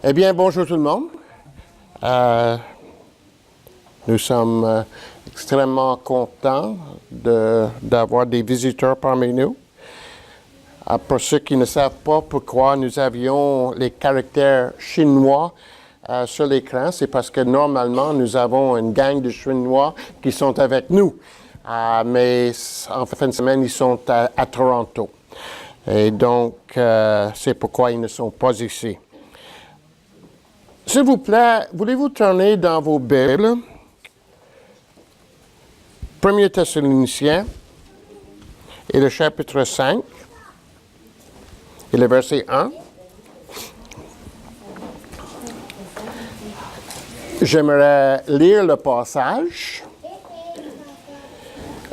Eh bien, bonjour tout le monde. Nous sommes extrêmement contents d'avoir des visiteurs parmi nous. Pour ceux qui ne savent pas pourquoi nous avions les caractères chinois sur l'écran, c'est parce que normalement, nous avons une gang de Chinois qui sont avec nous. Mais en fin de semaine, ils sont à Toronto. Et donc, c'est pourquoi ils ne sont pas ici. S'il vous plaît, voulez-vous tourner dans vos Bibles? 1er Thessaloniciens et le chapitre 5 et le verset 1. J'aimerais lire le passage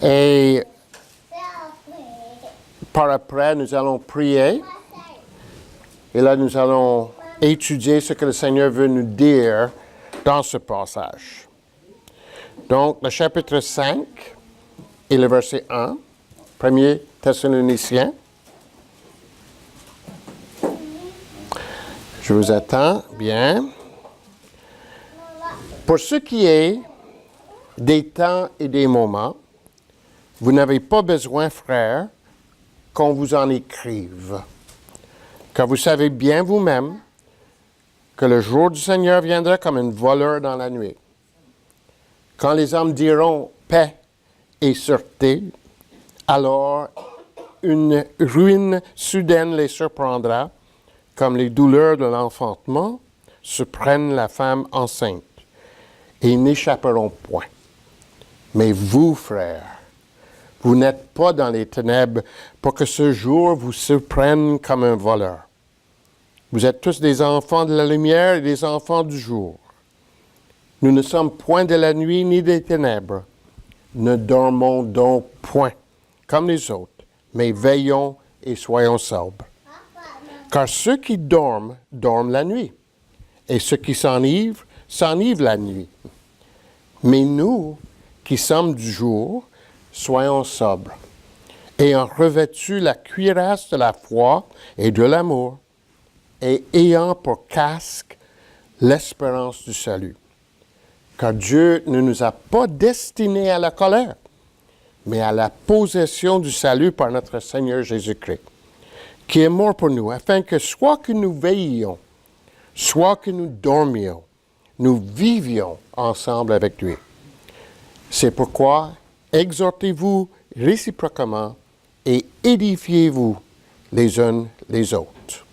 et par après, nous allons prier et là, nous allons étudier ce que le Seigneur veut nous dire dans ce passage. Donc, le chapitre 5 et le verset 1, 1er Thessaloniciens. Je vous attends, bien. Pour ce qui est des temps et des moments, vous n'avez pas besoin, frères, qu'on vous en écrive, car vous savez bien vous-même que le jour du Seigneur viendra comme un voleur dans la nuit. Quand les hommes diront paix et sûreté, alors une ruine soudaine les surprendra, comme les douleurs de l'enfantement surprennent la femme enceinte, et ils n'échapperont point. Mais vous, frères, vous n'êtes pas dans les ténèbres pour que ce jour vous surprenne comme un voleur. Vous êtes tous des enfants de la lumière et des enfants du jour. Nous ne sommes point de la nuit ni des ténèbres. Ne dormons donc point comme les autres, mais veillons et soyons sobres. Car ceux qui dorment, dorment la nuit, et ceux qui s'enivrent, s'enivrent la nuit. Mais nous, qui sommes du jour, soyons sobres, ayant revêtu la cuirasse de la foi et de l'amour, et ayant pour casque l'espérance du salut. Car Dieu ne nous a pas destinés à la colère, mais à la possession du salut par notre Seigneur Jésus-Christ, qui est mort pour nous, afin que soit que nous veillions, soit que nous dormions, nous vivions ensemble avec lui. C'est pourquoi exhortez-vous réciproquement et édifiez-vous les uns les autres.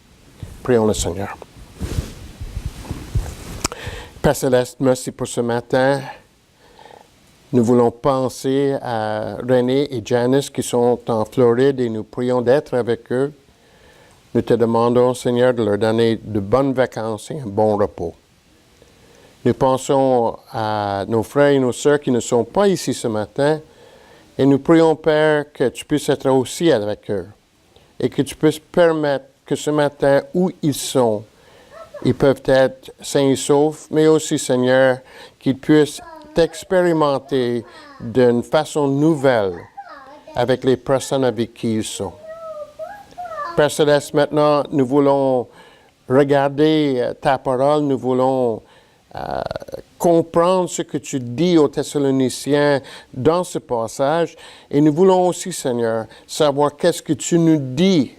Prions le Seigneur. Père Céleste, merci pour ce matin. Nous voulons penser à René et Janice qui sont en Floride et nous prions d'être avec eux. Nous te demandons, Seigneur, de leur donner de bonnes vacances et un bon repos. Nous pensons à nos frères et nos sœurs qui ne sont pas ici ce matin et nous prions, Père, que tu puisses être aussi avec eux et que tu puisses permettre que ce matin, où ils sont, ils peuvent être sains et saufs, mais aussi, Seigneur, qu'ils puissent t'expérimenter d'une façon nouvelle avec les personnes avec qui ils sont. Père Céleste, maintenant, nous voulons regarder ta parole, nous voulons comprendre ce que tu dis aux Thessaloniciens dans ce passage, et nous voulons aussi, Seigneur, savoir qu'est-ce que tu nous dis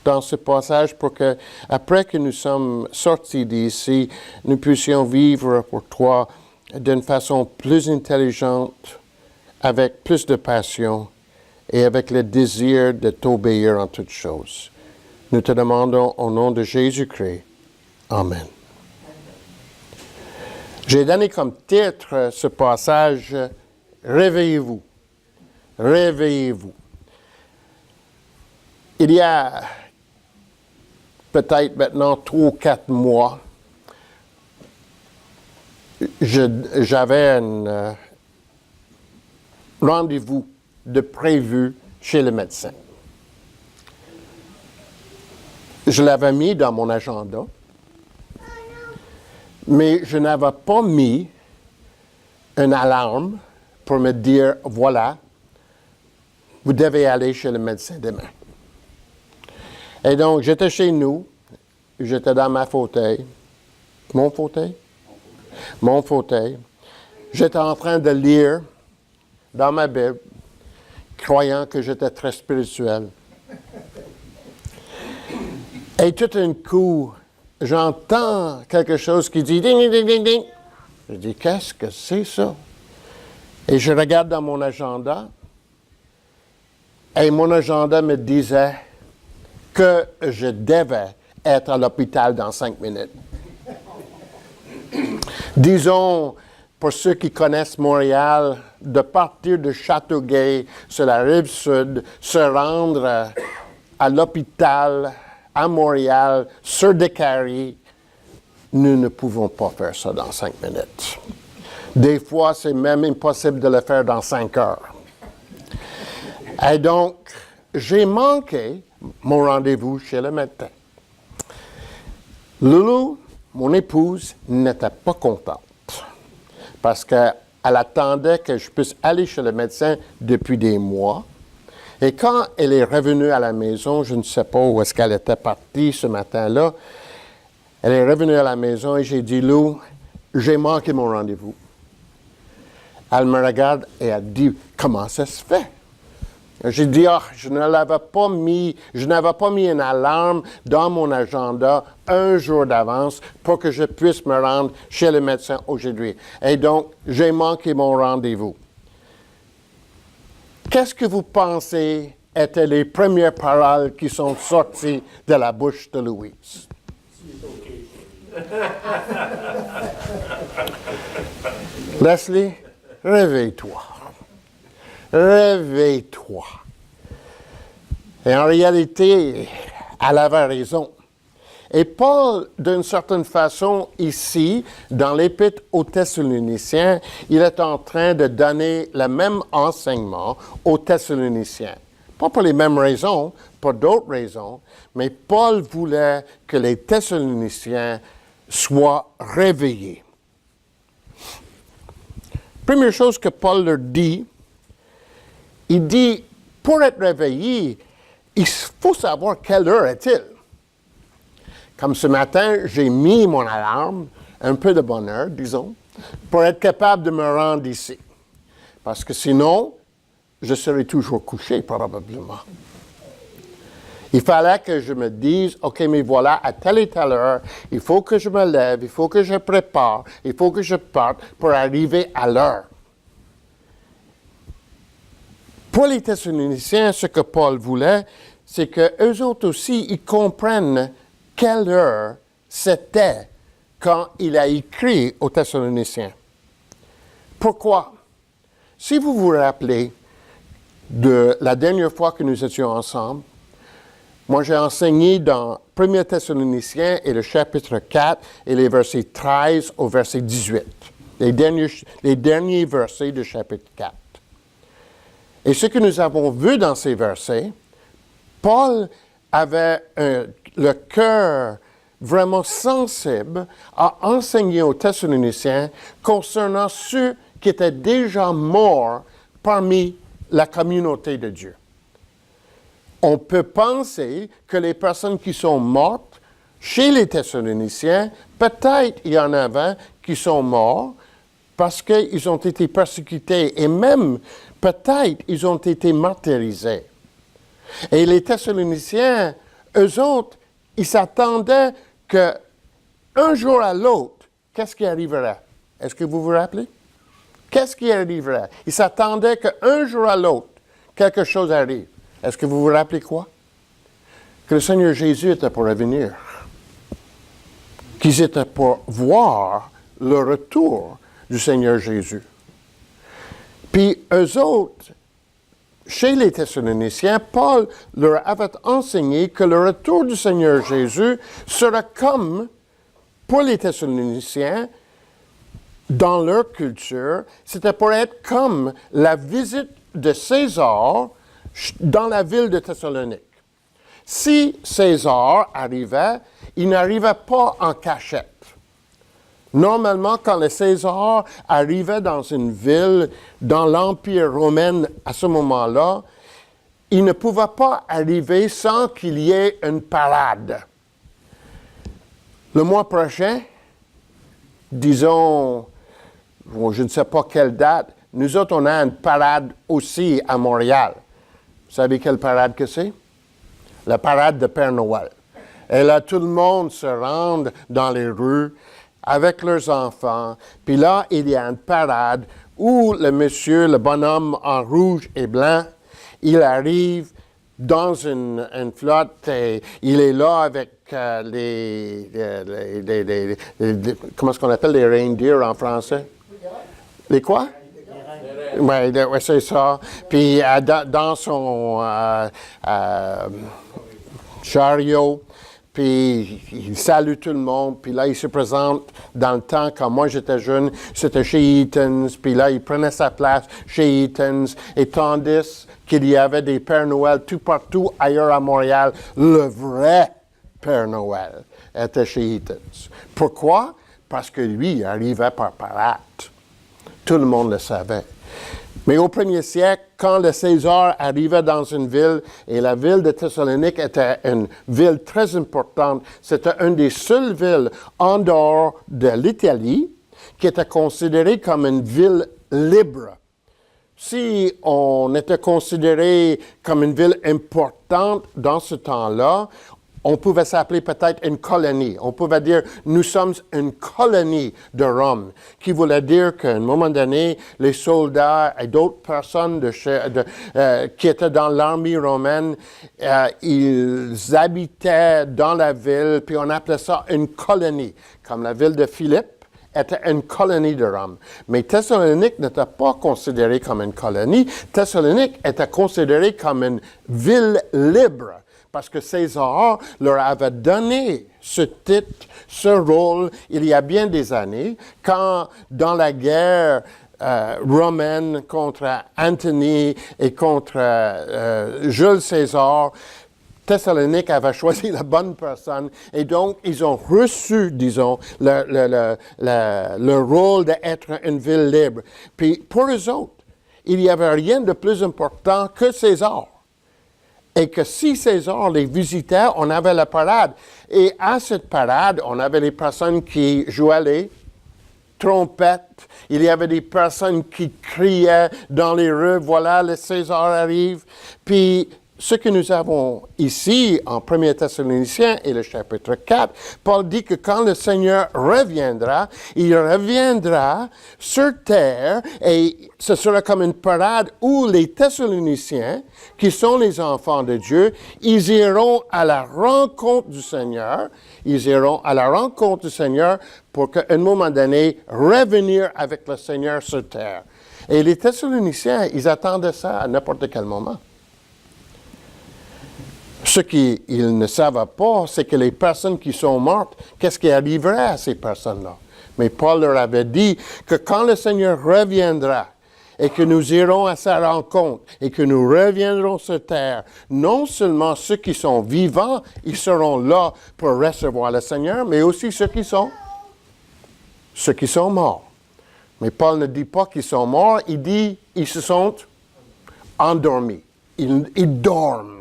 dans ce passage pour que, après que nous sommes sortis d'ici, nous puissions vivre pour toi d'une façon plus intelligente, avec plus de passion et avec le désir de t'obéir en toutes choses. Nous te demandons au nom de Jésus-Christ. Amen. J'ai donné comme titre ce passage « Réveillez-vous ». Réveillez-vous. Il y a peut-être maintenant 3 ou 4 mois, j'avais un rendez-vous de prévu chez le médecin. Je l'avais mis dans mon agenda, mais je n'avais pas mis une alarme pour me dire, voilà, vous devez aller chez le médecin demain. Et donc, j'étais chez nous, j'étais dans ma fauteuil, Mon fauteuil? Mon fauteuil. J'étais en train de lire dans ma Bible, croyant que j'étais très spirituel. Et tout d'un coup, j'entends quelque chose qui dit ding, ding, ding, ding, ding. Je dis, qu'est-ce que c'est ça? Et je regarde dans mon agenda, et mon agenda me disait que je devais être à l'hôpital dans 5 minutes. Disons, pour ceux qui connaissent Montréal, de partir de Châteauguay sur la rive sud, se rendre à l'hôpital à Montréal, sur Décarie, nous ne pouvons pas faire ça dans 5 minutes. Des fois, c'est même impossible de le faire dans 5 heures. Et donc, j'ai manqué mon rendez-vous chez le médecin. Loulou, mon épouse, n'était pas contente parce qu'elle attendait que je puisse aller chez le médecin depuis des mois. Et quand elle est revenue à la maison, je ne sais pas où est-ce qu'elle était partie ce matin-là, elle est revenue à la maison et j'ai dit, Lou, j'ai manqué mon rendez-vous. Elle me regarde et elle dit, comment ça se fait? J'ai dit, je n'avais pas mis une alarme dans mon agenda un jour d'avance pour que je puisse me rendre chez le médecin aujourd'hui. Et donc, j'ai manqué mon rendez-vous. Qu'est-ce que vous pensez étaient les premières paroles qui sont sorties de la bouche de Louise? Leslie, réveille-toi. Réveille-toi. Et en réalité, elle avait raison. Et Paul, d'une certaine façon, ici, dans l'Épître aux Thessaloniciens, il est en train de donner le même enseignement aux Thessaloniciens. Pas pour les mêmes raisons, pour d'autres raisons, mais Paul voulait que les Thessaloniciens soient réveillés. Première chose que Paul leur dit, il dit, pour être réveillé, il faut savoir quelle heure est-il. Comme ce matin, j'ai mis mon alarme, un peu de bonne heure, disons, pour être capable de me rendre ici. Parce que sinon, je serais toujours couché, probablement. Il fallait que je me dise, OK, mais voilà, à telle et telle heure, il faut que je me lève, il faut que je prépare, il faut que je parte pour arriver à l'heure. Pour les Thessaloniciens, ce que Paul voulait, c'est qu'eux autres aussi, ils comprennent quelle heure c'était quand il a écrit aux Thessaloniciens. Pourquoi? Si vous vous rappelez de la dernière fois que nous étions ensemble, moi j'ai enseigné dans 1 Thessaloniciens et le chapitre 4 et les versets 13 au verset 18. Les derniers versets du chapitre 4. Et ce que nous avons vu dans ces versets, Paul avait le cœur vraiment sensible à enseigner aux Thessaloniciens concernant ceux qui étaient déjà morts parmi la communauté de Dieu. On peut penser que les personnes qui sont mortes chez les Thessaloniciens, peut-être il y en avait qui sont morts parce qu'ils ont été persécutés et même peut-être ils ont été martyrisés. Et les Thessaloniciens, eux autres, ils s'attendaient qu'un jour à l'autre, qu'est-ce qui arriverait? Est-ce que vous vous rappelez? Qu'est-ce qui arriverait? Ils s'attendaient qu'un jour à l'autre, quelque chose arrive. Est-ce que vous vous rappelez quoi? Que le Seigneur Jésus était pour revenir. Qu'ils étaient pour voir le retour du Seigneur Jésus. Puis eux autres, chez les Thessaloniciens, Paul leur avait enseigné que le retour du Seigneur Jésus sera comme, pour les Thessaloniciens, dans leur culture, c'était pour être comme la visite de César dans la ville de Thessalonique. Si César arrivait, il n'arrivait pas en cachette. Normalement, quand le César arrivait dans une ville, dans l'Empire romain à ce moment-là, il ne pouvait pas arriver sans qu'il y ait une parade. Le mois prochain, disons, bon, je ne sais pas quelle date, nous autres, on a une parade aussi à Montréal. Vous savez quelle parade que c'est? La parade de Père Noël. Et là, tout le monde se rend dans les rues avec leurs enfants. Puis là, il y a une parade où le monsieur, le bonhomme en rouge et blanc, il arrive dans une flotte et il est là avec comment est-ce qu'on appelle les reindeers en français? Les quoi? Oui, ouais, c'est ça. Puis dans son chariot, puis il salue tout le monde, puis là, il se présente dans le temps, quand moi j'étais jeune, c'était chez Eaton's, puis là, il prenait sa place chez Eaton's, et tandis qu'il y avait des Pères Noël tout partout ailleurs à Montréal, le vrai Père Noël était chez Eaton's. Pourquoi? Parce que lui, il arrivait par parade. Tout le monde le savait. Mais au 1er siècle, quand le César arrivait dans une ville, et la ville de Thessalonique était une ville très importante, c'était une des seules villes en dehors de l'Italie qui était considérée comme une ville libre. Si on était considéré comme une ville importante dans ce temps-là, on pouvait s'appeler peut-être une colonie. On pouvait dire, nous sommes une colonie de Rome, qui voulait dire qu'à un moment donné, les soldats et d'autres personnes qui étaient dans l'armée romaine, ils habitaient dans la ville, puis on appelait ça une colonie, comme la ville de Philippe était une colonie de Rome. Mais Thessalonique n'était pas considérée comme une colonie. Thessalonique était considérée comme une ville libre. Parce que César leur avait donné ce titre, ce rôle, il y a bien des années, quand dans la guerre romaine contre Antony et contre Jules César, Thessalonique avait choisi la bonne personne et donc ils ont reçu, disons, le rôle d'être une ville libre. Puis pour eux autres, il n'y avait rien de plus important que César. Et que si César les visitait, on avait la parade. Et à cette parade, on avait des personnes qui jouaient les trompettes. Il y avait des personnes qui criaient dans les rues, voilà, le César arrive. Puis, ce que nous avons ici, en 1 Thessaloniciens et le chapitre 4, Paul dit que quand le Seigneur reviendra, il reviendra sur terre et ce sera comme une parade où les Thessaloniciens, qui sont les enfants de Dieu, ils iront à la rencontre du Seigneur. Ils iront à la rencontre du Seigneur pour qu'à un moment donné, revenir avec le Seigneur sur terre. Et les Thessaloniciens, ils attendaient ça à n'importe quel moment. Ce qu'ils ne savaient pas, c'est que les personnes qui sont mortes, qu'est-ce qui arriverait à ces personnes-là? Mais Paul leur avait dit que quand le Seigneur reviendra et que nous irons à sa rencontre et que nous reviendrons sur terre, non seulement ceux qui sont vivants, ils seront là pour recevoir le Seigneur, mais aussi ceux qui sont morts. Mais Paul ne dit pas qu'ils sont morts, il dit qu'ils se sont endormis. Ils dorment.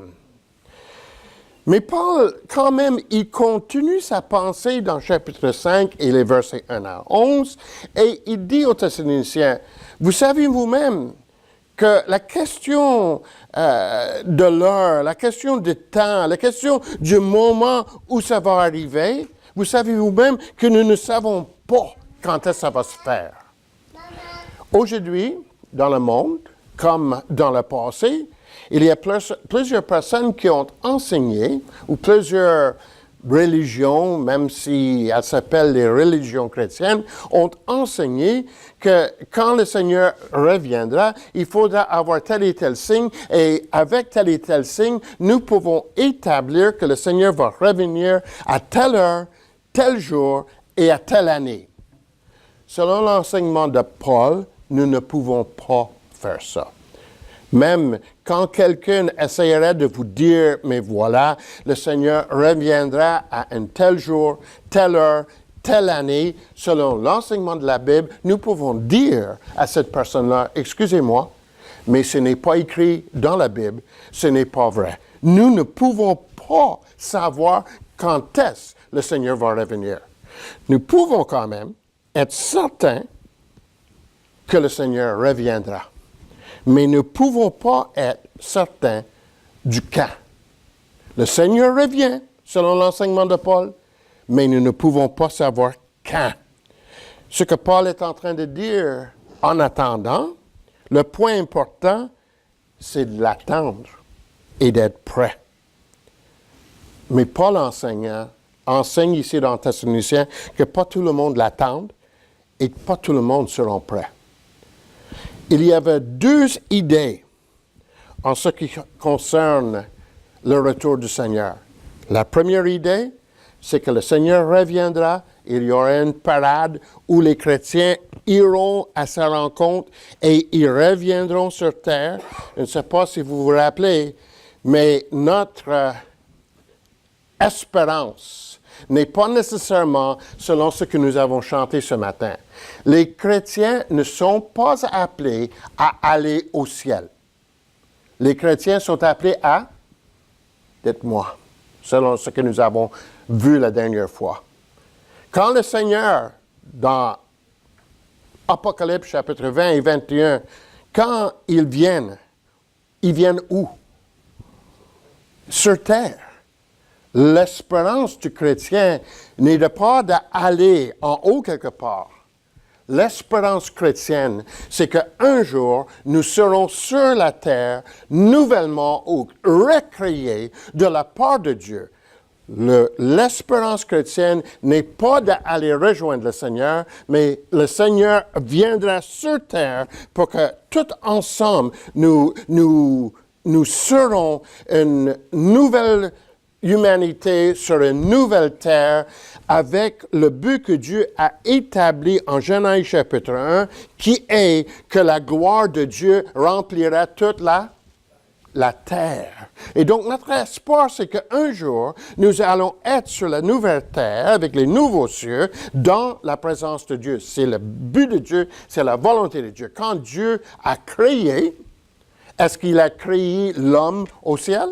Mais Paul, quand même, il continue sa pensée dans chapitre 5 et les versets 1 à 11, et il dit aux Thessaloniciens, vous savez vous-même que la question de l'heure, la question du temps, la question du moment où ça va arriver, vous savez vous-même que nous ne savons pas quand est-ce que ça va se faire. Aujourd'hui, dans le monde, comme dans le passé, il y a plusieurs personnes qui ont enseigné, ou plusieurs religions, même si elles s'appellent les religions chrétiennes, ont enseigné que quand le Seigneur reviendra, il faudra avoir tel et tel signe, et avec tel et tel signe, nous pouvons établir que le Seigneur va revenir à telle heure, tel jour et à telle année. Selon l'enseignement de Paul, nous ne pouvons pas faire ça. Même quand quelqu'un essaierait de vous dire, mais voilà, le Seigneur reviendra à un tel jour, telle heure, telle année, selon l'enseignement de la Bible, nous pouvons dire à cette personne-là, excusez-moi, mais ce n'est pas écrit dans la Bible, ce n'est pas vrai. Nous ne pouvons pas savoir quand est-ce le Seigneur va revenir. Nous pouvons quand même être certains que le Seigneur reviendra. Mais nous ne pouvons pas être certains du quand. Le Seigneur revient, selon l'enseignement de Paul, mais nous ne pouvons pas savoir quand. Ce que Paul est en train de dire en attendant, le point important, c'est de l'attendre et d'être prêt. Mais Paul enseigne ici dans Thessaloniciens que pas tout le monde l'attend et que pas tout le monde sera prêt. Il y avait deux idées en ce qui concerne le retour du Seigneur. La première idée, c'est que le Seigneur reviendra, il y aura une parade où les chrétiens iront à sa rencontre et ils reviendront sur terre. Je ne sais pas si vous vous rappelez, mais notre espérance n'est pas nécessairement selon ce que nous avons chanté ce matin. Les chrétiens ne sont pas appelés à aller au ciel. Les chrétiens sont appelés à, dites-moi, selon ce que nous avons vu la dernière fois. Quand le Seigneur, dans Apocalypse chapitre 20 et 21, quand ils viennent où? Sur terre. L'espérance du chrétien n'est pas d'aller en haut quelque part. L'espérance chrétienne, c'est qu'un jour, nous serons sur la terre, nouvellement ou recréés de la part de Dieu. L'espérance chrétienne n'est pas d'aller rejoindre le Seigneur, mais le Seigneur viendra sur terre pour que tout ensemble, nous serons une nouvelle humanité sur une nouvelle terre avec le but que Dieu a établi en Genèse chapitre 1, qui est que la gloire de Dieu remplira toute la terre. Et donc, notre espoir, c'est qu'un jour, nous allons être sur la nouvelle terre, avec les nouveaux cieux, dans la présence de Dieu. C'est le but de Dieu, c'est la volonté de Dieu. Quand Dieu a créé, est-ce qu'il a créé l'homme au ciel?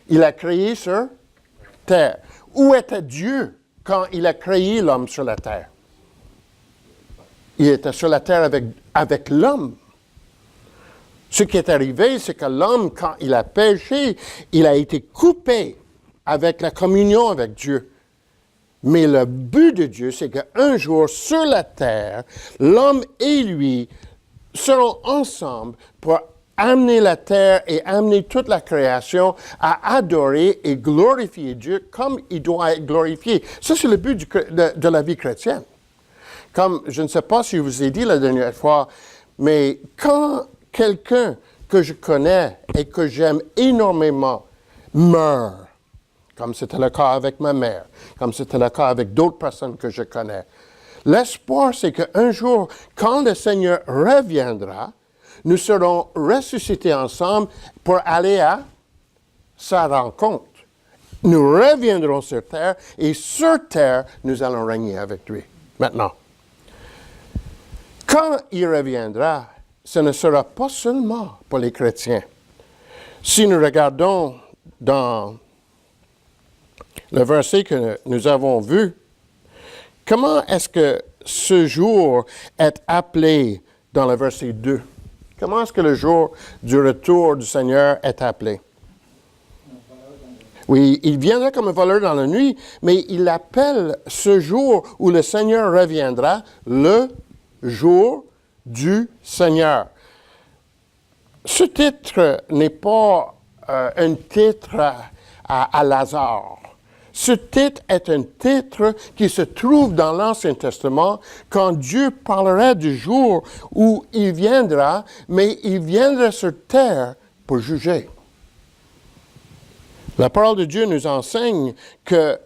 Il a créé sur terre. Où était Dieu quand il a créé l'homme sur la terre? Il était sur la terre avec l'homme. Ce qui est arrivé, c'est que l'homme, quand il a péché, il a été coupé avec la communion avec Dieu. Mais le but de Dieu, c'est qu'un jour, sur la terre, l'homme et lui seront ensemble pour amener la terre et amener toute la création à adorer et glorifier Dieu comme il doit être glorifié. Ça, c'est le but de la vie chrétienne. Comme, je ne sais pas si je vous ai dit la dernière fois, mais quand quelqu'un que je connais et que j'aime énormément meurt, comme c'était le cas avec ma mère, comme c'était le cas avec d'autres personnes que je connais, l'espoir, c'est qu'un jour, quand le Seigneur reviendra, nous serons ressuscités ensemble pour aller à sa rencontre. Nous reviendrons sur terre et sur terre, nous allons régner avec lui. Maintenant, quand il reviendra, ce ne sera pas seulement pour les chrétiens. Si nous regardons dans le verset que nous avons vu, comment est-ce que ce jour est appelé dans le verset 2? Comment est-ce que le jour du retour du Seigneur est appelé? Oui, il viendra comme un voleur dans la nuit, mais il appelle ce jour où le Seigneur reviendra le jour du Seigneur. Ce titre n'est pas un titre à Lazare. Ce titre est un titre qui se trouve dans l'Ancien Testament quand Dieu parlera du jour où il viendra, mais il viendra sur terre pour juger. La parole de Dieu nous enseigne que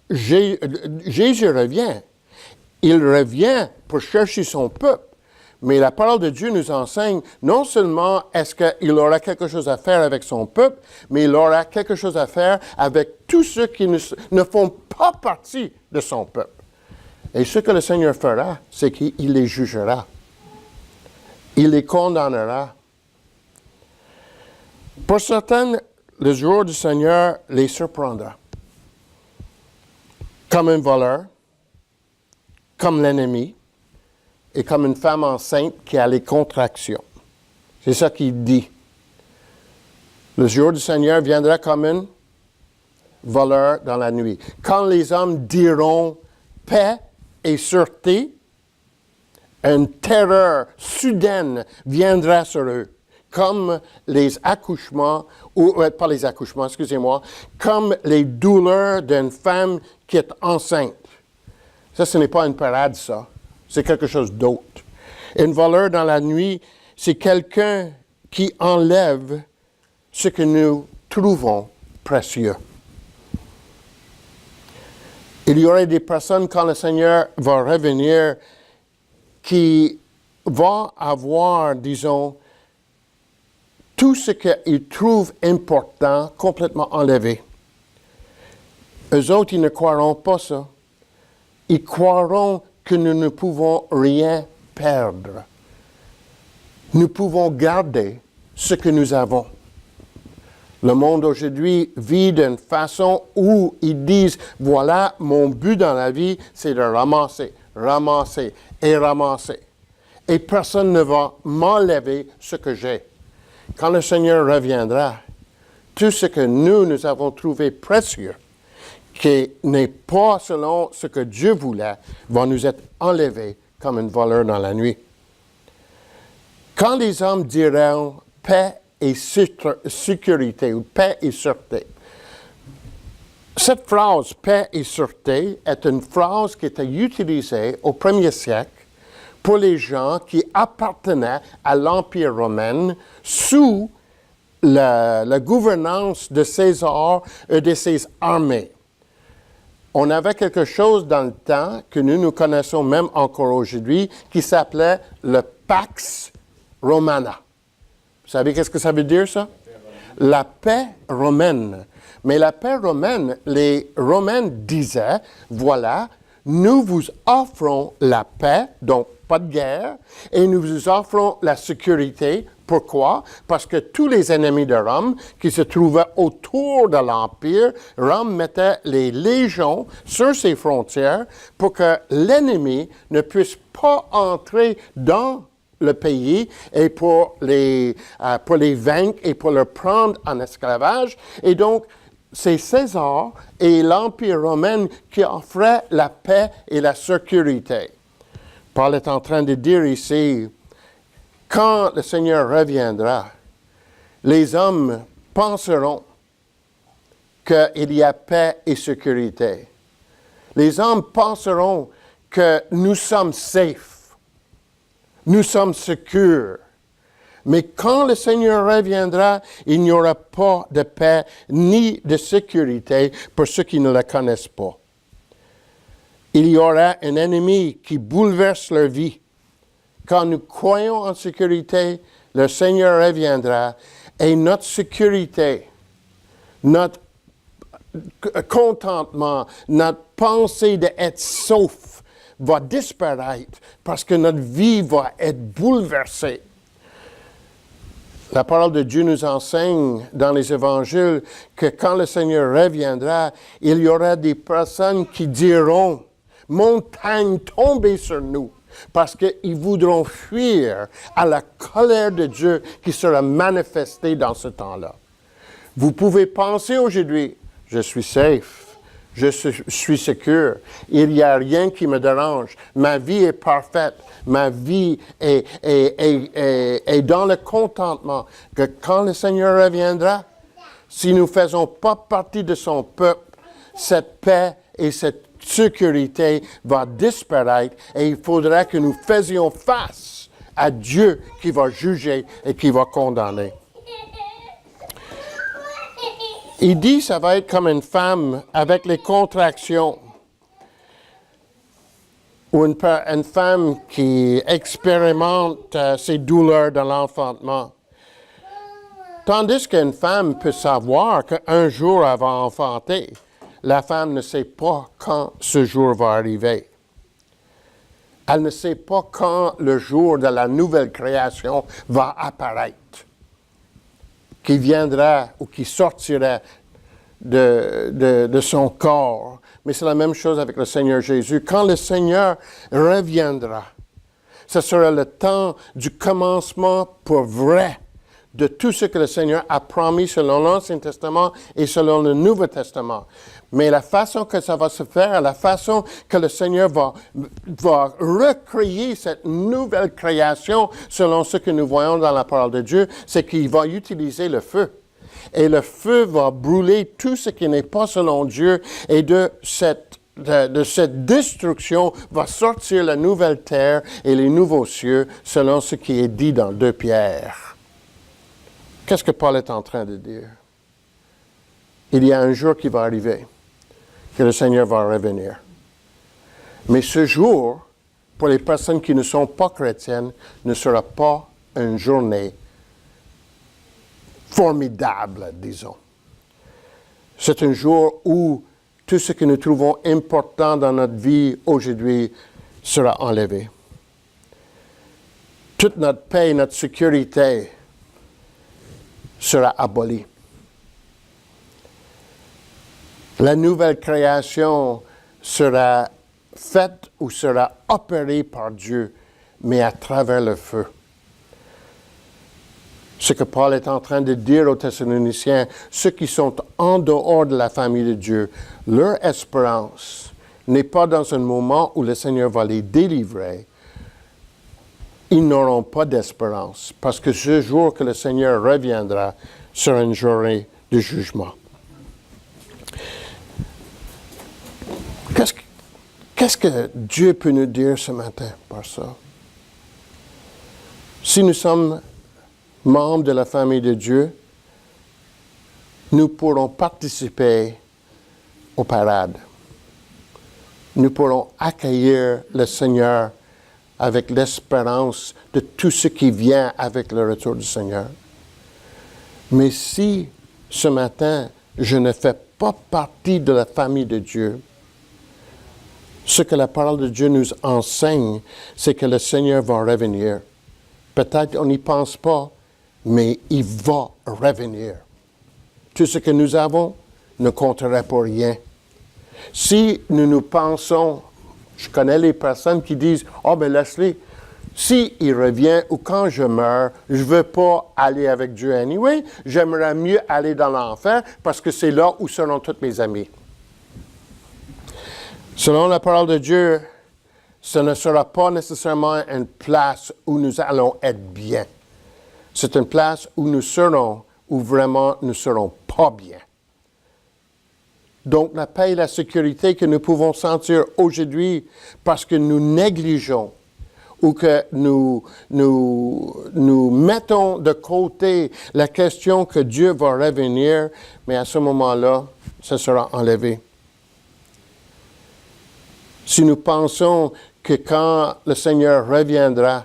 Jésus revient. Il revient pour chercher son peuple. Mais la parole de Dieu nous enseigne non seulement est-ce qu'il aura quelque chose à faire avec son peuple, mais il aura quelque chose à faire avec tous ceux qui ne font pas partie de son peuple. Et ce que le Seigneur fera, c'est qu'il les jugera. Il les condamnera. Pour certains, le jour du Seigneur les surprendra. Comme un voleur, comme l'ennemi et comme une femme enceinte qui a les contractions. C'est ça qu'il dit. Le jour du Seigneur viendra comme un voleur dans la nuit. Quand les hommes diront paix et sûreté, une terreur soudaine viendra sur eux, comme les accouchements, ou pas les accouchements, excusez-moi, comme les douleurs d'une femme qui est enceinte. Ça, ce n'est pas une parade, ça. C'est quelque chose d'autre. Un voleur dans la nuit, c'est quelqu'un qui enlève ce que nous trouvons précieux. Il y aurait des personnes, quand le Seigneur va revenir, qui vont avoir, disons, tout ce qu'ils trouvent important complètement enlevé. Eux autres, ils ne croiront pas ça. Ils croiront que nous ne pouvons rien perdre. Nous pouvons garder ce que nous avons. Le monde aujourd'hui vit d'une façon où ils disent, voilà, mon but dans la vie, c'est de ramasser, ramasser et ramasser. Et personne ne va m'enlever ce que j'ai. Quand le Seigneur reviendra, tout ce que nous avons trouvé précieux, qui n'est pas selon ce que Dieu voulait, va nous être enlevé comme un voleur dans la nuit. Quand les hommes diront paix et sécurité ou paix et sûreté, cette phrase paix et sûreté est une phrase qui était utilisée au 1er siècle pour les gens qui appartenaient à l'Empire romain sous la gouvernance de César et de ses armées. On avait quelque chose dans le temps que nous connaissons même encore aujourd'hui qui s'appelait le Pax Romana. Vous savez qu'est-ce que ça veut dire, ça? La paix romaine. Mais la paix romaine, les Romains disaient, voilà, nous vous offrons la paix, donc pas de guerre, et nous vous offrons la sécurité. Pourquoi? Parce que tous les ennemis de Rome qui se trouvaient autour de l'Empire, Rome mettait les légions sur ses frontières pour que l'ennemi ne puisse pas entrer dans le pays et pour les vaincre et pour les prendre en esclavage. Et donc, c'est César et l'Empire romain qui offraient la paix et la sécurité. Paul est en train de dire ici, quand le Seigneur reviendra, les hommes penseront qu'il y a paix et sécurité. Les hommes penseront que nous sommes safe, nous sommes sûrs. Mais quand le Seigneur reviendra, il n'y aura pas de paix ni de sécurité pour ceux qui ne le connaissent pas. Il y aura un ennemi qui bouleverse leur vie. Quand nous croyons en sécurité, le Seigneur reviendra et notre sécurité, notre contentement, notre pensée d'être sauf va disparaître parce que notre vie va être bouleversée. La parole de Dieu nous enseigne dans les évangiles que quand le Seigneur reviendra, il y aura des personnes qui diront « Montagne tombée sur nous ». Parce qu'ils voudront fuir à la colère de Dieu qui sera manifestée dans ce temps-là. Vous pouvez penser aujourd'hui, je suis safe, je suis secure, il n'y a rien qui me dérange, ma vie est parfaite, ma vie est dans le contentement, que quand le Seigneur reviendra, si nous ne faisons pas partie de son peuple, cette paix et cette sécurité va disparaître et il faudra que nous faisions face à Dieu qui va juger et qui va condamner. Il dit ça va être comme une femme avec les contractions ou une femme qui expérimente ces douleurs de l'enfantement. Tandis qu'une femme peut savoir qu'un jour elle va enfanter. La femme ne sait pas quand ce jour va arriver. Elle ne sait pas quand le jour de la nouvelle création va apparaître, qui viendra ou qui sortira de son corps. Mais c'est la même chose avec le Seigneur Jésus. Quand le Seigneur reviendra, ce sera le temps du commencement pour vrai de tout ce que le Seigneur a promis selon l'Ancien Testament et selon le Nouveau Testament. Mais la façon que ça va se faire, la façon que le Seigneur va recréer cette nouvelle création selon ce que nous voyons dans la parole de Dieu, c'est qu'il va utiliser le feu. Et le feu va brûler tout ce qui n'est pas selon Dieu, et de cette destruction va sortir la nouvelle terre et les nouveaux cieux selon ce qui est dit dans 2 Pierre. Qu'est-ce que Paul est en train de dire? Il y a un jour qui va arriver, que le Seigneur va revenir. Mais ce jour, pour les personnes qui ne sont pas chrétiennes, ne sera pas une journée formidable, disons. C'est un jour où tout ce que nous trouvons important dans notre vie aujourd'hui sera enlevé. Toute notre paix, notre sécurité sera abolie. La nouvelle création sera faite ou sera opérée par Dieu, mais à travers le feu. Ce que Paul est en train de dire aux Thessaloniciens, ceux qui sont en dehors de la famille de Dieu, leur espérance n'est pas dans un moment où le Seigneur va les délivrer. Ils n'auront pas d'espérance, parce que ce jour que le Seigneur reviendra sera une journée de jugement. Qu'est-ce que Dieu peut nous dire ce matin par ça? Si nous sommes membres de la famille de Dieu, nous pourrons participer aux parades. Nous pourrons accueillir le Seigneur avec l'espérance de tout ce qui vient avec le retour du Seigneur. Mais si ce matin, je ne fais pas partie de la famille de Dieu, ce que la parole de Dieu nous enseigne, c'est que le Seigneur va revenir. Peut-être on n'y pense pas, mais il va revenir. Tout ce que nous avons ne compterait pour rien. Si nous pensons, je connais les personnes qui disent « Oh, ben laisse-les, s'il revient ou quand je meurs, je ne veux pas aller avec Dieu anyway, j'aimerais mieux aller dans l'enfer parce que c'est là où seront tous mes amis. » Selon la parole de Dieu, ce ne sera pas nécessairement une place où nous allons être bien. C'est une place où nous serons, où vraiment nous ne serons pas bien. Donc, la paix et la sécurité que nous pouvons sentir aujourd'hui parce que nous négligeons ou que nous mettons de côté la question que Dieu va revenir, mais à ce moment-là, ça sera enlevé. Si nous pensons que quand le Seigneur reviendra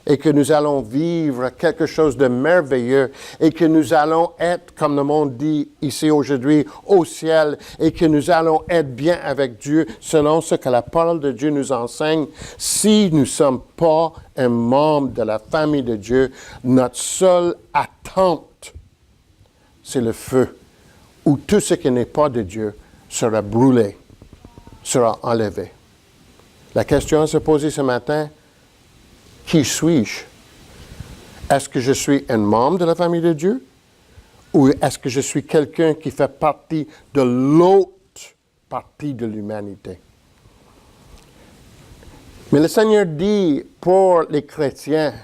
et que nous allons vivre quelque chose de merveilleux et que nous allons être, comme le monde dit ici aujourd'hui, au ciel et que nous allons être bien avec Dieu selon ce que la parole de Dieu nous enseigne, si nous ne sommes pas un membre de la famille de Dieu, notre seule attente, c'est le feu, où tout ce qui n'est pas de Dieu sera brûlé, sera enlevé. La question à se poser ce matin, qui suis-je? Est-ce que je suis un membre de la famille de Dieu? Ou est-ce que je suis quelqu'un qui fait partie de l'autre partie de l'humanité? Mais le Seigneur dit pour les chrétiens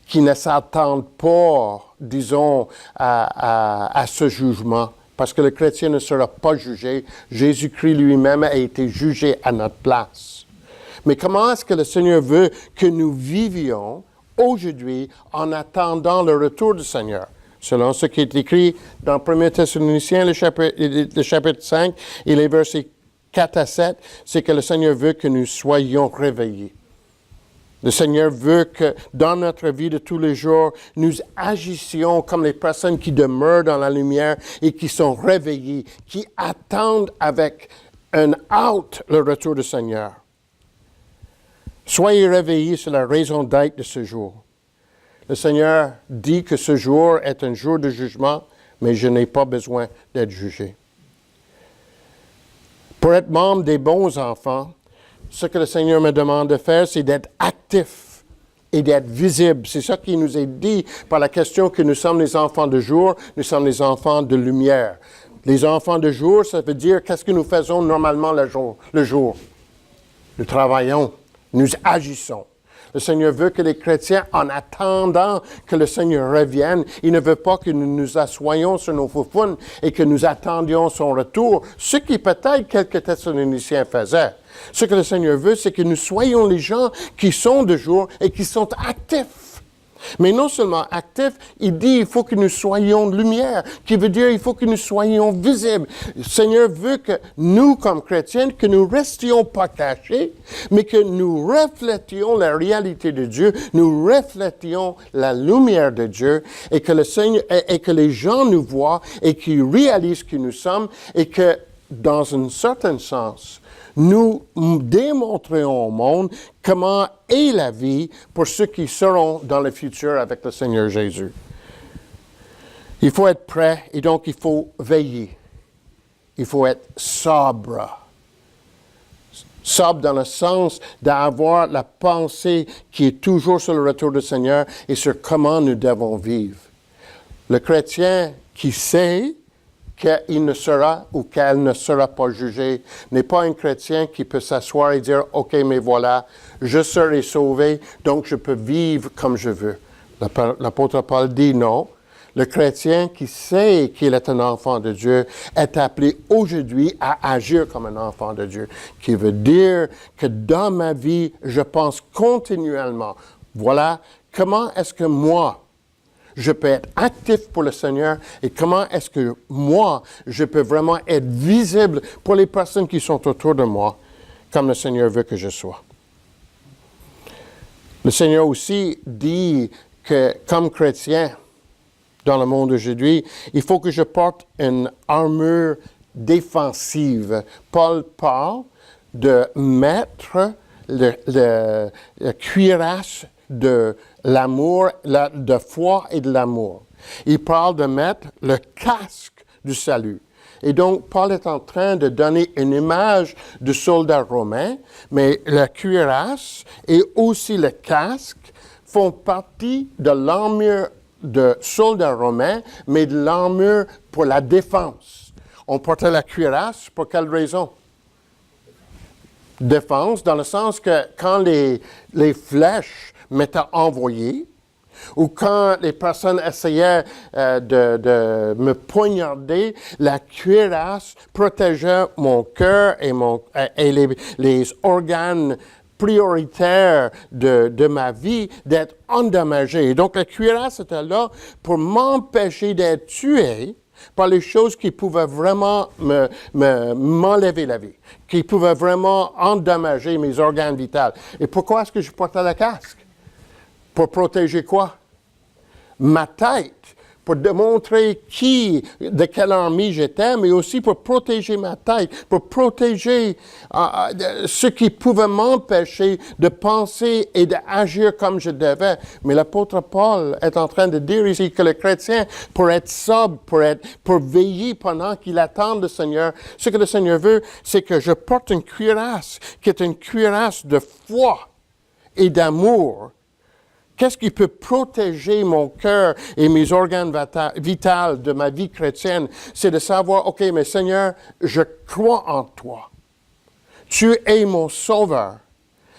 qui ne s'attendent pas, disons, à ce jugement, parce que le chrétien ne sera pas jugé. Jésus-Christ lui-même a été jugé à notre place. Mais comment est-ce que le Seigneur veut que nous vivions aujourd'hui en attendant le retour du Seigneur? Selon ce qui est écrit dans 1 Thessaloniciens, le chapitre 5 et les versets 4 à 7, c'est que le Seigneur veut que nous soyons réveillés. Le Seigneur veut que dans notre vie de tous les jours, nous agissions comme les personnes qui demeurent dans la lumière et qui sont réveillées, qui attendent avec un hâte le retour du Seigneur. Soyez réveillés sur la raison d'être de ce jour. Le Seigneur dit que ce jour est un jour de jugement, mais je n'ai pas besoin d'être jugé. Pour être membre des bons enfants, ce que le Seigneur me demande de faire, c'est d'être actif et d'être visible. C'est ça qui nous est dit par la question que nous sommes les enfants de jour, nous sommes les enfants de lumière. Les enfants de jour, ça veut dire qu'est-ce que nous faisons normalement le jour. Nous travaillons, nous agissons. Le Seigneur veut que les chrétiens, en attendant que le Seigneur revienne, il ne veut pas que nous nous assoyions sur nos faufounes et que nous attendions son retour, ce qui peut-être quelques Thessaloniciens faisaient. Ce que le Seigneur veut, c'est que nous soyons les gens qui sont de jour et qui sont actifs. Mais non seulement actifs, il dit il faut que nous soyons de lumière, qui veut dire il faut que nous soyons visibles. Le Seigneur veut que nous, comme chrétiens, que nous restions pas cachés, mais que nous reflétions la réalité de Dieu, nous reflétions la lumière de Dieu, et que le Seigneur, et que les gens nous voient et qu'ils réalisent qui nous sommes, et que, dans un certain sens, nous démontrons au monde comment est la vie pour ceux qui seront dans le futur avec le Seigneur Jésus. Il faut être prêt et donc il faut veiller. Il faut être sobre. Sobre dans le sens d'avoir la pensée qui est toujours sur le retour du Seigneur et sur comment nous devons vivre. Le chrétien qui sait qu'il ne sera ou qu'elle ne sera pas jugée, n'est pas un chrétien qui peut s'asseoir et dire « OK, mais voilà, je serai sauvé, donc je peux vivre comme je veux. » L'apôtre Paul dit non. Le chrétien qui sait qu'il est un enfant de Dieu est appelé aujourd'hui à agir comme un enfant de Dieu, qui veut dire que dans ma vie, je pense continuellement, voilà, comment est-ce que moi, je peux être actif pour le Seigneur et comment est-ce que moi, je peux vraiment être visible pour les personnes qui sont autour de moi, comme le Seigneur veut que je sois. Le Seigneur aussi dit que comme chrétien, dans le monde aujourd'hui, il faut que je porte une armure défensive. Paul parle de mettre le cuirasse de l'amour, de foi et de l'amour. Il parle de mettre le casque du salut. Et donc, Paul est en train de donner une image du soldat romain, mais la cuirasse et aussi le casque font partie de l'armure de soldats romains, mais de l'armure pour la défense. On portait la cuirasse pour quelle raison? Défense, dans le sens que quand les flèches m'étaient envoyées, ou quand les personnes essayaient de me poignarder, la cuirasse protégeait mon cœur et les organes prioritaires de ma vie d'être endommagés. Et donc la cuirasse était là pour m'empêcher d'être tué par les choses qui pouvaient vraiment m'enlever la vie, qui pouvaient vraiment endommager mes organes vitaux. Et pourquoi est-ce que je portais le casque? Pour protéger quoi? Ma tête, pour démontrer de quelle armée j'étais, mais aussi pour protéger ma tête, pour protéger ce qui pouvait m'empêcher de penser et d'agir comme je devais. Mais l'apôtre Paul est en train de dire ici que le chrétien, pour être sobre, pour veiller pendant qu'il attend le Seigneur, ce que le Seigneur veut, c'est que je porte une cuirasse qui est une cuirasse de foi et d'amour. Qu'est-ce qui peut protéger mon cœur et mes organes vitaux de ma vie chrétienne? C'est de savoir, OK, mais Seigneur, je crois en toi. Tu es mon sauveur.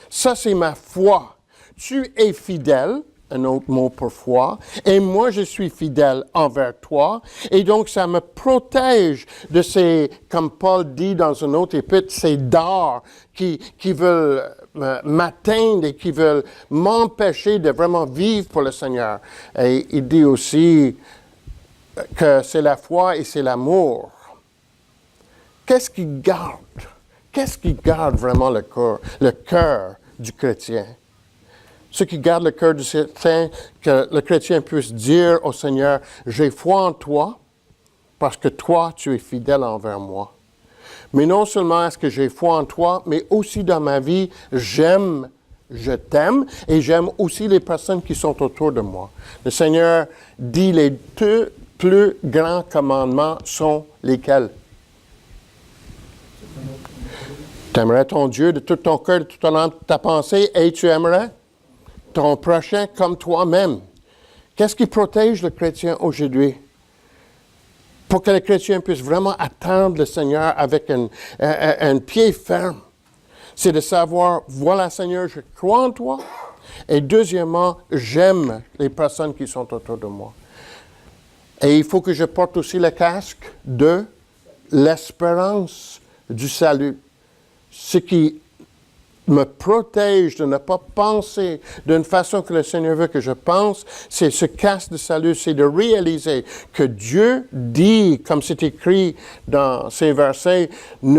Ça, c'est ma foi. Tu es fidèle, un autre mot pour foi, et moi, je suis fidèle envers toi. Et donc, ça me protège de ces, comme Paul dit dans un autre épître, ces dards qui veulent m'atteindre et qui veulent m'empêcher de vraiment vivre pour le Seigneur. Et il dit aussi que c'est la foi et c'est l'amour. Qu'est-ce qui garde? Qu'est-ce qui garde vraiment le cœur du chrétien? Ce qui garde le cœur du chrétien, que le chrétien puisse dire au Seigneur, j'ai foi en toi, parce que toi, tu es fidèle envers moi. Mais non seulement est-ce que j'ai foi en toi, mais aussi dans ma vie, je t'aime et j'aime aussi les personnes qui sont autour de moi. Le Seigneur dit les deux plus grands commandements sont lesquels? Tu aimerais ton Dieu de tout ton cœur, de toute ton âme, de ta pensée, et tu aimerais ton prochain comme toi-même. Qu'est-ce qui protège le chrétien aujourd'hui? Pour que le chrétien puisse vraiment attendre le Seigneur avec un pied ferme. C'est de savoir, voilà Seigneur, je crois en toi. Et deuxièmement, j'aime les personnes qui sont autour de moi. Et il faut que je porte aussi le casque de l'espérance du salut. Ce qui me protège de ne pas penser d'une façon que le Seigneur veut que je pense, c'est ce casque de salut, c'est de réaliser que Dieu dit, comme c'est écrit dans ces versets,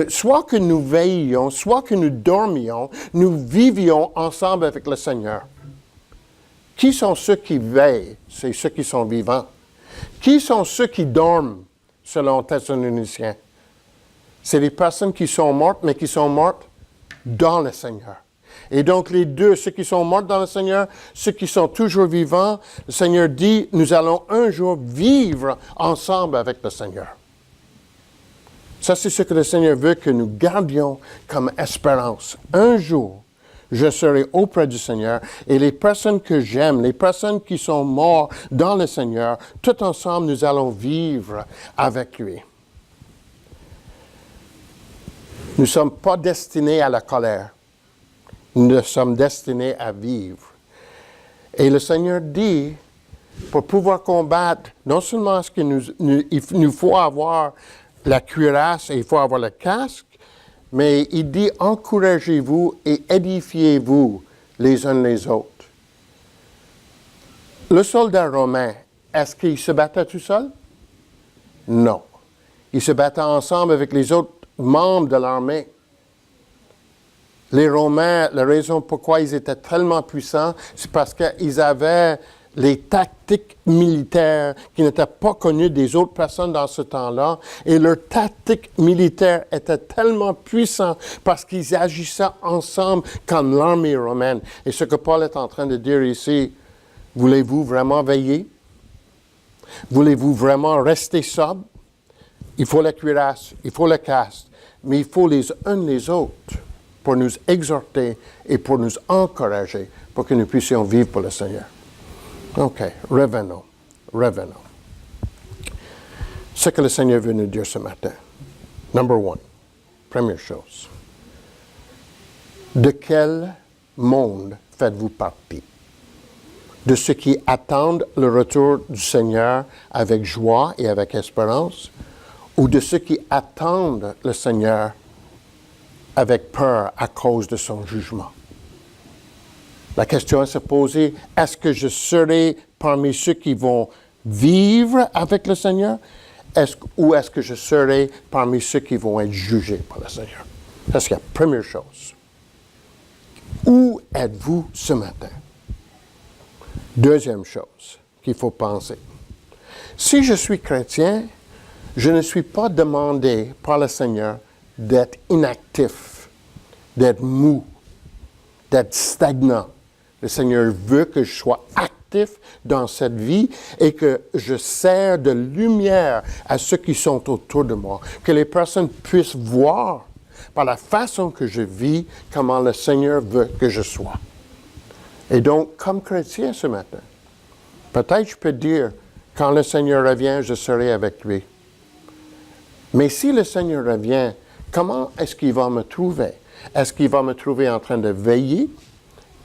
soit que nous veillions, soit que nous dormions, nous vivions ensemble avec le Seigneur. Qui sont ceux qui veillent? C'est ceux qui sont vivants. Qui sont ceux qui dorment, selon Thessaloniciens? C'est les personnes qui sont mortes, mais qui sont mortes dans le Seigneur. Et donc, les deux, ceux qui sont morts dans le Seigneur, ceux qui sont toujours vivants, le Seigneur dit, nous allons un jour vivre ensemble avec le Seigneur. Ça, c'est ce que le Seigneur veut que nous gardions comme espérance. Un jour, je serai auprès du Seigneur et les personnes que j'aime, les personnes qui sont mortes dans le Seigneur, tout ensemble, nous allons vivre avec lui. Nous ne sommes pas destinés à la colère. Nous sommes destinés à vivre. Et le Seigneur dit, pour pouvoir combattre, non seulement est-ce qu'il nous faut avoir la cuirasse et il faut avoir le casque, mais il dit, encouragez-vous et édifiez-vous les uns les autres. Le soldat romain, est-ce qu'il se battait tout seul? Non. Il se battait ensemble avec les autres membres de l'armée. Les Romains, la raison pourquoi ils étaient tellement puissants, c'est parce qu'ils avaient les tactiques militaires qui n'étaient pas connues des autres personnes dans ce temps-là. Et leurs tactiques militaires étaient tellement puissantes parce qu'ils agissaient ensemble comme l'armée romaine. Et ce que Paul est en train de dire ici, voulez-vous vraiment veiller? Voulez-vous vraiment rester sobre? Il faut la cuirasse, il faut le casque, mais il faut les uns les autres pour nous exhorter et pour nous encourager, pour que nous puissions vivre pour le Seigneur. OK, revenons. Ce que le Seigneur veut nous dire ce matin. Number one, première chose. De quel monde faites-vous partie? De ceux qui attendent le retour du Seigneur avec joie et avec espérance, ou de ceux qui attendent le Seigneur avec peur à cause de son jugement? La question est se poser, est-ce que je serai parmi ceux qui vont vivre avec le Seigneur, ou est-ce que je serai parmi ceux qui vont être jugés par le Seigneur? Ça, c'est la première chose. Où êtes-vous ce matin? Deuxième chose qu'il faut penser. Si je suis chrétien, je ne suis pas demandé par le Seigneur d'être inactif, d'être mou, d'être stagnant. Le Seigneur veut que je sois actif dans cette vie et que je sers de lumière à ceux qui sont autour de moi. Que les personnes puissent voir par la façon que je vis comment le Seigneur veut que je sois. Et donc, comme chrétien ce matin, peut-être je peux dire, quand le Seigneur revient, je serai avec lui. Mais si le Seigneur revient, comment est-ce qu'il va me trouver? Est-ce qu'il va me trouver en train de veiller,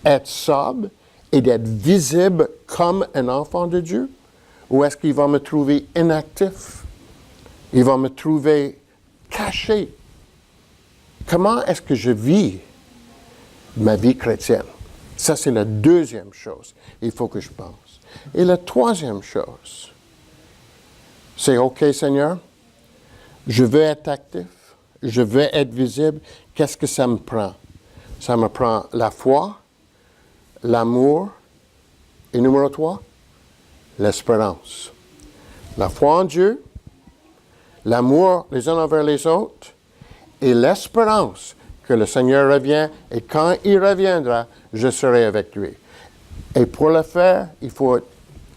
être sobre et d'être visible comme un enfant de Dieu? Ou est-ce qu'il va me trouver inactif? Il va me trouver caché? Comment est-ce que je vis ma vie chrétienne? Ça, c'est la deuxième chose. Il faut que je pense. Et la troisième chose, c'est OK, Seigneur, je veux être actif, je veux être visible. Qu'est-ce que ça me prend? Ça me prend la foi, l'amour, et numéro 3, l'espérance. La foi en Dieu, l'amour les uns envers les autres, et l'espérance que le Seigneur revient, et quand il reviendra, je serai avec lui. Et pour le faire, il faut être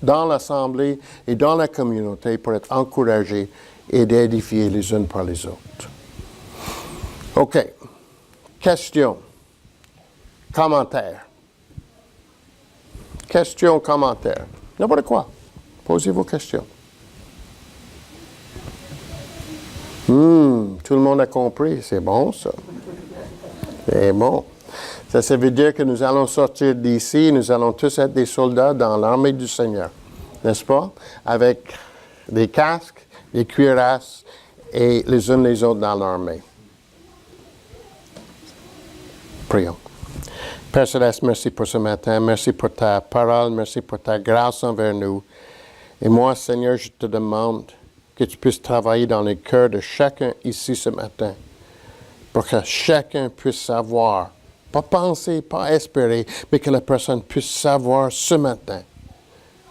dans l'Assemblée et dans la communauté pour être encouragés et d'édifier les unes par les autres. OK. Questions. Commentaires. Questions, commentaires. N'importe quoi. Posez vos questions. Tout le monde a compris. C'est bon, ça. C'est bon. Ça veut dire que nous allons sortir d'ici, nous allons tous être des soldats dans l'armée du Seigneur. N'est-ce pas? Avec des casques, des cuirasses et les uns les autres dans l'armée. Prions. Père Céleste, merci pour ce matin. Merci pour ta parole. Merci pour ta grâce envers nous. Et moi, Seigneur, je te demande que tu puisses travailler dans le cœur de chacun ici ce matin pour que chacun puisse savoir, pas penser, pas espérer, mais que la personne puisse savoir ce matin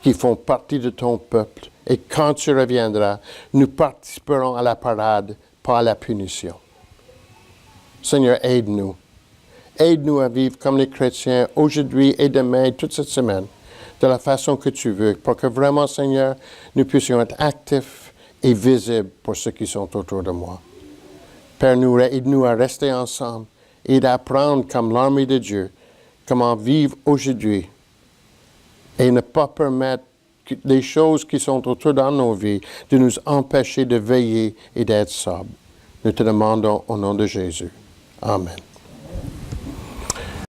qu'ils font partie de ton peuple. Et quand tu reviendras, nous participerons à la parade, pas à la punition. Seigneur, aide-nous. Aide-nous à vivre comme les chrétiens aujourd'hui et demain et toute cette semaine, de la façon que tu veux, pour que vraiment, Seigneur, nous puissions être actifs et visibles pour ceux qui sont autour de moi. Père, aide-nous à rester ensemble et d'apprendre comme l'armée de Dieu comment vivre aujourd'hui et ne pas permettre que les choses qui sont autour dans nos vies de nous empêcher de veiller et d'être sobres. Nous te demandons au nom de Jésus. Amen.